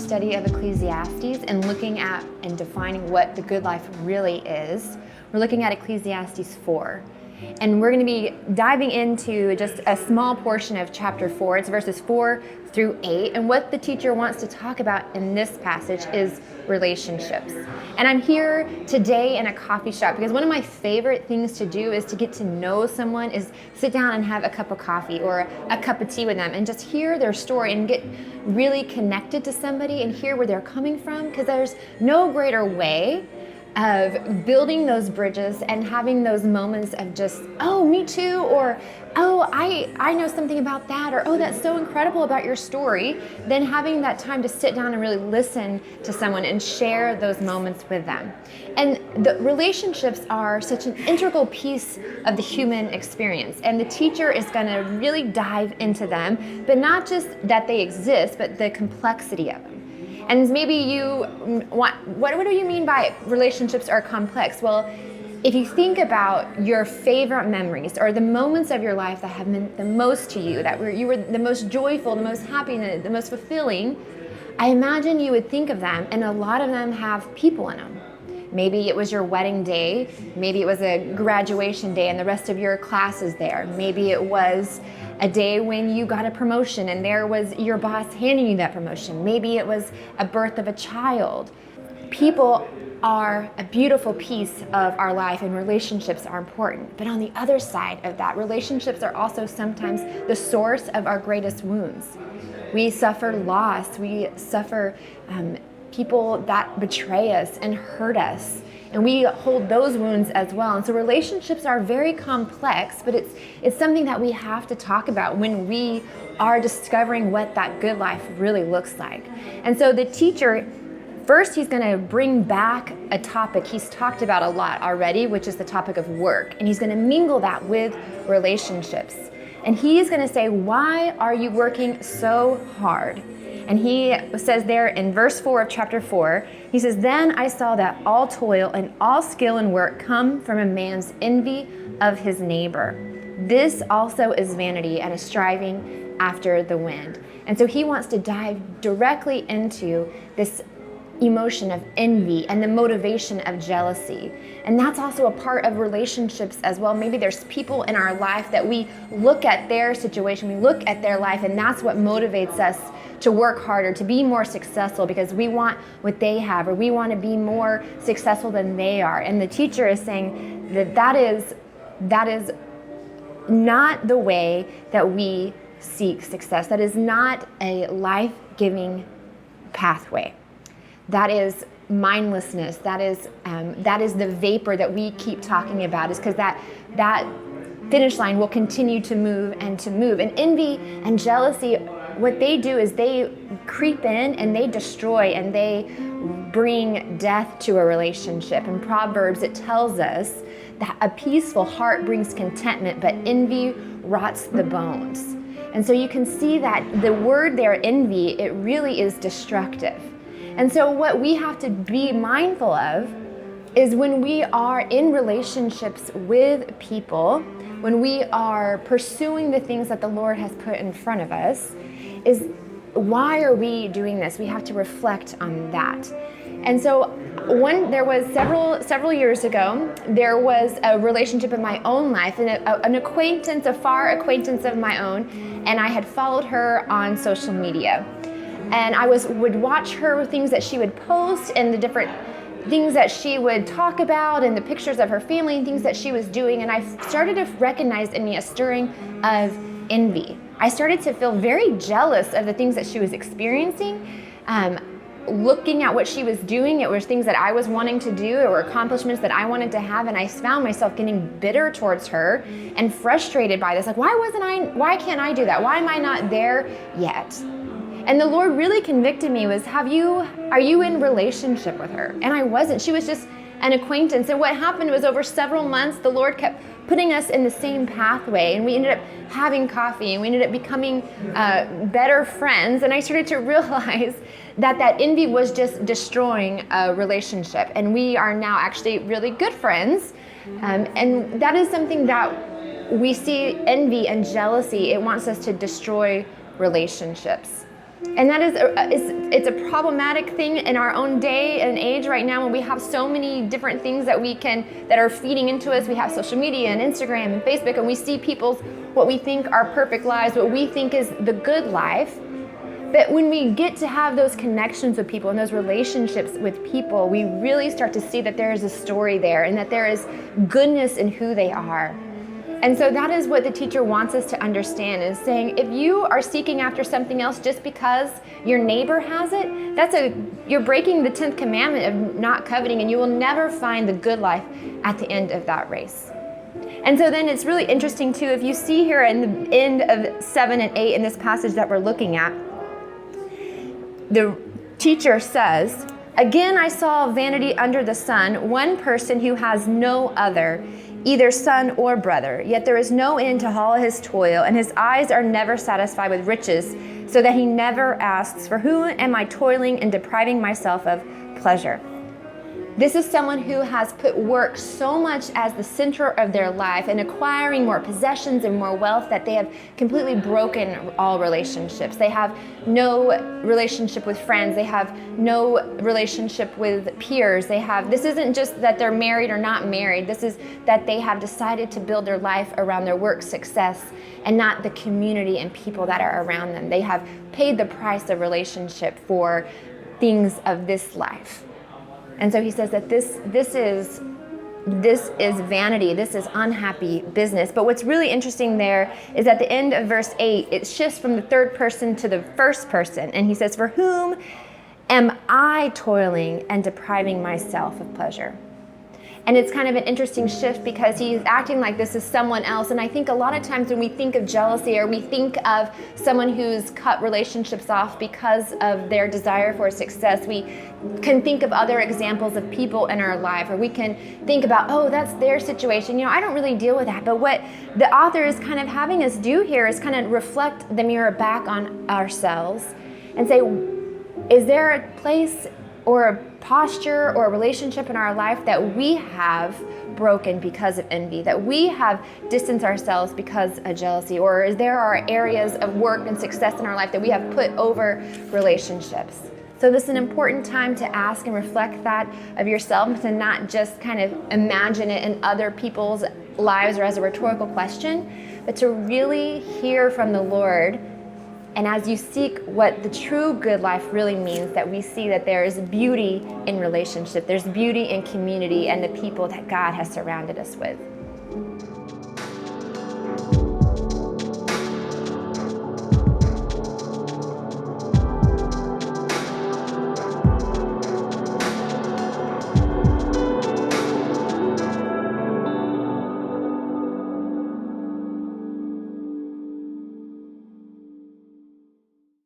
study of Ecclesiastes and looking at and defining what the good life really is. We're looking at Ecclesiastes 4. And we're going to be diving into just a small portion of chapter 4. It's verses 4 through 8. And what the teacher wants to talk about in this passage is relationships. And I'm here today in a coffee shop because one of my favorite things to do is to get to know someone, is sit down and have a cup of coffee or a cup of tea with them and just hear their story and get really connected to somebody and hear where they're coming from, because there's no greater way of building those bridges and having those moments of just, oh, me too, or oh, I know something about that, or oh, that's so incredible about your story, than having that time to sit down and really listen to someone and share those moments with them. And the relationships are such an integral piece of the human experience, and the teacher is going to really dive into them, but not just that they exist, but the complexity of them. And maybe you want, what do you mean by relationships are complex? Well, if you think about your favorite memories or the moments of your life that have meant the most to you, that you were the most joyful, the most happy, the most fulfilling, I imagine you would think of them, and a lot of them have people in them. Maybe it was your wedding day, maybe it was a graduation day and the rest of your class is there. Maybe it was a day when you got a promotion and there was your boss handing you that promotion. Maybe it was a birth of a child. People are a beautiful piece of our life, and relationships are important. But on the other side of that, relationships are also sometimes the source of our greatest wounds. We suffer loss, we suffer people that betray us and hurt us, and we hold those wounds as well. And so relationships are very complex, but it's something that we have to talk about when we are discovering what that good life really looks like. And so the teacher, first he's going to bring back a topic he's talked about a lot already, which is the topic of work, and he's going to mingle that with relationships. And he's going to say, why are you working so hard? And he says there in verse 4 of chapter 4, he says, then I saw that all toil and all skill and work come from a man's envy of his neighbor. This also is vanity and a striving after the wind. And so he wants to dive directly into this emotion of envy and the motivation of jealousy. And that's also a part of relationships as well. Maybe there's people in our life that we look at their situation, we look at their life, and that's what motivates us to work harder, to be more successful, because we want what they have, or we want to be more successful than they are. And the teacher is saying that is not the way that we seek success. That is not a life-giving pathway. That is mindlessness. That is the vapor that we keep talking about, is because that finish line will continue to move and to move. And envy and jealousy, what they do is they creep in and they destroy and they bring death to a relationship. In Proverbs, it tells us that a peaceful heart brings contentment, but envy rots the bones. And so you can see that the word there, envy, it really is destructive. And so what we have to be mindful of is when we are in relationships with people, when we are pursuing the things that the Lord has put in front of us, is why are we doing this? We have to reflect on that. And so there was several years ago, there was a relationship in my own life, and an acquaintance, a far acquaintance of my own, and I had followed her on social media. And I would watch her things that she would post and the different things that she would talk about and the pictures of her family and things that she was doing. And I started to recognize in me a stirring of envy. I started to feel very jealous of the things that she was experiencing. Looking at what she was doing, it was things that I was wanting to do or accomplishments that I wanted to have. And I found myself getting bitter towards her and frustrated by this. Like, why can't I do that? Why am I not there yet? And the Lord really convicted me was, are you in relationship with her? And I wasn't. She was just an acquaintance. And what happened was, over several months, the Lord kept putting us in the same pathway, and we ended up having coffee, and we ended up becoming better friends. And I started to realize that envy was just destroying a relationship. And we are now actually really good friends. And that is something that we see, envy and jealousy. It wants us to destroy relationships. And that is it's a problematic thing in our own day and age right now, when we have so many different things that are feeding into us. We have social media and Instagram and Facebook, and we see people's what we think are perfect lives, what we think is the good life. But when we get to have those connections with people and those relationships with people, we really start to see that there is a story there and that there is goodness in who they are. And so that is what the teacher wants us to understand, is saying, if you are seeking after something else just because your neighbor has it, you're breaking the 10th commandment of not coveting, and you will never find the good life at the end of that race. And so then it's really interesting too, if you see here in the end of 7 and 8 in this passage that we're looking at, the teacher says, "Again I saw vanity under the sun, one person who has no other, either son or brother, yet there is no end to all his toil, and his eyes are never satisfied with riches, so that he never asks, for whom am I toiling and depriving myself of pleasure?" This is someone who has put work so much as the center of their life and acquiring more possessions and more wealth that they have completely broken all relationships. They have no relationship with friends. They have no relationship with peers. This isn't just that they're married or not married. This is that they have decided to build their life around their work success and not the community and people that are around them. They have paid the price of relationship for things of this life. And so he says that this is vanity, this is unhappy business. But what's really interesting there is at the end of verse 8, it shifts from the third person to the first person. And he says, "For whom am I toiling and depriving myself of pleasure?" And it's kind of an interesting shift because he's acting like this is someone else. And I think a lot of times when we think of jealousy, or we think of someone who's cut relationships off because of their desire for success, we can think of other examples of people in our life, or we can think about, oh, that's their situation. I don't really deal with that. But what the author is kind of having us do here is kind of reflect the mirror back on ourselves and say, is there a place or a posture or a relationship in our life that we have broken because of envy, that we have distanced ourselves because of jealousy, or is there are areas of work and success in our life that we have put over relationships? So this is an important time to ask and reflect that of yourself, to not just kind of imagine it in other people's lives or as a rhetorical question, but to really hear from the Lord. And as you seek what the true good life really means, that we see that there is beauty in relationship, there's beauty in community and the people that God has surrounded us with.